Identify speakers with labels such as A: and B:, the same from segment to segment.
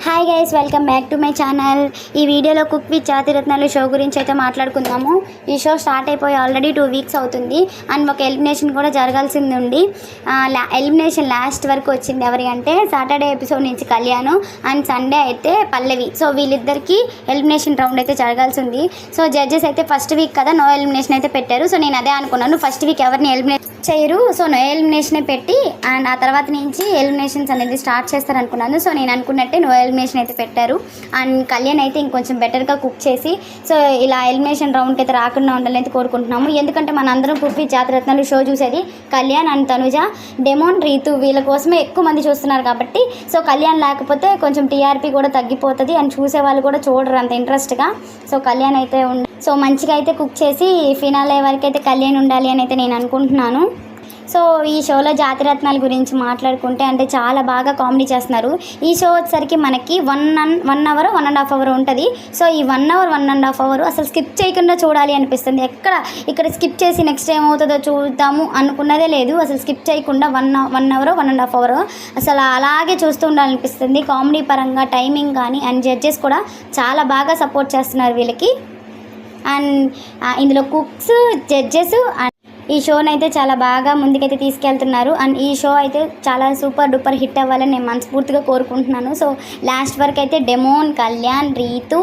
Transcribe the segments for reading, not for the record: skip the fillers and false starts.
A: Hi guys, welcome back to my channel. ఈ వీడియోలో cook with Jathiratnalu show గురించి అయితే మాట్లాడుకుందాము. ఈ షో స్టార్ట్ అయిపోయి ఆల్రెడీ 2 వీక్స్ అవుతుంది అండ్ ఒక ఎలిమినేషన్ కూడా జరగాల్సింది ఉంది. ఎలిమినేషన్ లాస్ట్ వరకు వచ్చింది ఎవరి అంటే సాటర్డే ఎపిసోడ్ నుంచి కళ్యాణ్ అండ్ సండే అయితే పల్లవి. సో వీళ్ళిద్దరికి ఎలిమినేషన్ రౌండ్ అయితే జరగాల్సి ఉంది. సో జడ్జెస్ అయితే ఫస్ట్ వీక్ కదా నో ఎలిమినేషన్ అయితే పెట్టారు. సో నేను అదే అనుకున్నాను, ఫస్ట్ వీక్ ఎవరిని ఎలిమినేట్ చేయరు, సో నో ఎలిమినేషనే పెట్టి అండ్ ఆ తర్వాత నుంచి ఎలిమినేషన్స్ అనేది స్టార్ట్ చేస్తారనుకున్నాను. సో నేను అనుకున్నట్టే నో ఎలిమినేషన్ అయితే పెట్టారు. అండ్ కళ్యాణ్ అయితే ఇంకొంచెం బెటర్గా కుక్ చేసి సో ఇలా ఎలిమినేషన్ రౌండ్కి అయితే రాకుండా ఉండాలని అయితే కోరుకుంటున్నాము. ఎందుకంటే మన అందరం కుక్ విత్ జాతిరత్నాలు షో చూసేది కళ్యాణ్ అండ్ తనుజ, డెమోన్, రీతు వీళ్ళ కోసమే ఎక్కువ మంది చూస్తున్నారు కాబట్టి సో కళ్యాణ్ లేకపోతే కొంచెం టీఆర్పీ కూడా తగ్గిపోతుంది అండ్ చూసే వాళ్ళు కూడా చూడరు అంత ఇంట్రెస్ట్గా. సో కళ్యాణ్ అయితే సో మంచిగా అయితే కుక్ చేసి ఫినాలే వరకు అయితే కళ్యాణ్ ఉండాలి అని అయితే నేను అనుకుంటున్నాను. సో ఈ షోలో జాతిరత్నాల గురించి మాట్లాడుకుంటే అంటే చాలా బాగా కామెడీ చేస్తున్నారు. ఈ షో వచ్చేసరికి మనకి 1 అవర్ 1.5 అవర్ ఉంటుంది. సో ఈ 1 అవర్ 1.5 అవర్ అసలు స్కిప్ చేయకుండా చూడాలి అనిపిస్తుంది. ఇక్కడ స్కిప్ చేసి నెక్స్ట్ ఏమవుతుందో చూద్దాము అనుకున్నదే లేదు. అసలు స్కిప్ చేయకుండా 1 అవర్ 1.5 అవర్ అసలు అలాగే చూస్తూ ఉండాలనిపిస్తుంది. కామెడీ పరంగా టైమింగ్ కానీ అండ్ జడ్జెస్ కూడా చాలా బాగా సపోర్ట్ చేస్తున్నారు వీళ్ళకి. అండ్ ఇందులో కుక్స్, జడ్జెస్ ఈ షోని అయితే చాలా బాగా ముందుకైతే తీసుకెళ్తున్నారు. అండ్ ఈ షో అయితే చాలా సూపర్ డూపర్ హిట్ అవ్వాలని నేను మనస్ఫూర్తిగా కోరుకుంటున్నాను. సో లాస్ట్ వరకు అయితే Demon, Kalyan, Rithu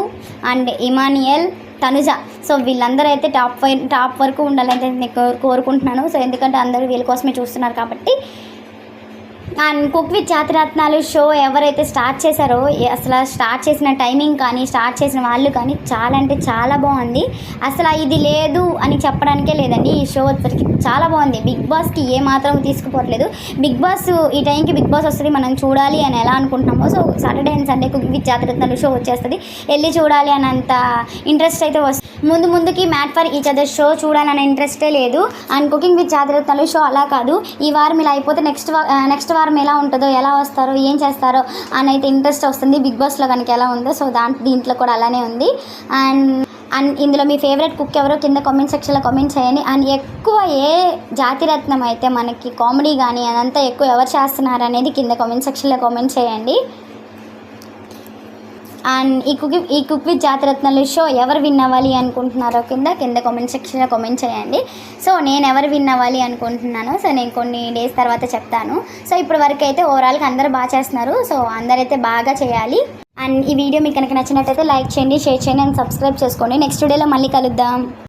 A: and Emmanuel, Tanuja so వీళ్ళందరూ అయితే టాప్ వరకు ఉండాలని నేను కోరుకుంటున్నాను. సో ఎందుకంటే అందరూ వీళ్ళ కోసమే చూస్తున్నారు కాబట్టి. And cook with Jathiratnalu show ఎవరైతే స్టార్ట్ చేశారో అసలు స్టార్ట్ చేసిన టైమింగ్ కానీ స్టార్ట్ చేసిన వాళ్ళు కానీ చాలా అంటే చాలా బాగుంది. అసలు ఇది లేదు అని చెప్పడానికే లేదండి. ఈ షో వచ్చరికి చాలా బాగుంది. బిగ్ బాస్కి ఏ మాత్రం తీసుకుపోవట్లేదు. బిగ్ బాస్ ఈ టైంకి బిగ్ బాస్ వస్తుంది, మనం చూడాలి అని ఎలా అనుకుంటున్నామో so Saturday and Sunday cook with Jathiratnalu show వచ్చేస్తుంది, వెళ్ళి చూడాలి అని అంత ఇంట్రెస్ట్ అయితే వస్తుంది. ముందుకి made for each other show చూడాలనే ఇంట్రెస్టే లేదు. And cooking with Jathiratnalu show అలా కాదు, ఈ వారం ఇలా అయిపోతే నెక్స్ట్ వారం ఎలా ఉంటుందో, ఎలా వస్తారో, ఏం చేస్తారో అని అయితే ఇంట్రెస్ట్ వస్తుంది. బిగ్ బాస్లో కనుక ఎలా ఉందో సో దీంట్లో కూడా అలానే ఉంది. అండ్ ఇందులో మీ ఫేవరెట్ కుక్ ఎవరో కింద కామెంట్ సెక్షన్లో కామెంట్ చేయండి. అండ్ ఎక్కువ ఏ జాతిరత్నం అయితే మనకి కామెడీ కానీ అదంతా ఎక్కువ ఎవరు చేస్తున్నారు అనేది కింద కామెంట్ సెక్షన్లో కామెంట్ చేయండి. అండ్ ఈ కుక్ విత్ జాతిరత్నాలు షో ఎవరు విన్ అవ్వాలి అనుకుంటున్నారో కింద కామెంట్ సెక్షన్లో కామెంట్ చేయండి. సో నేను ఎవరు విన్ అవ్వాలి అనుకుంటున్నానో సో నేను కొన్ని డేస్ తర్వాత చెప్తాను. సో ఇప్పటి వరకు అయితే ఓవరాల్గా అందరూ బాగా చేస్తున్నారు. సో అందరైతే బాగా చేయాలి. అండ్ ఈ వీడియో మీకు కనుక నచ్చినట్టయితే లైక్ చేయండి, షేర్ చేయండి అండ్ సబ్స్క్రైబ్ చేసుకోండి. నెక్స్ట్ వీడియోలో మళ్ళీ కలుద్దాం.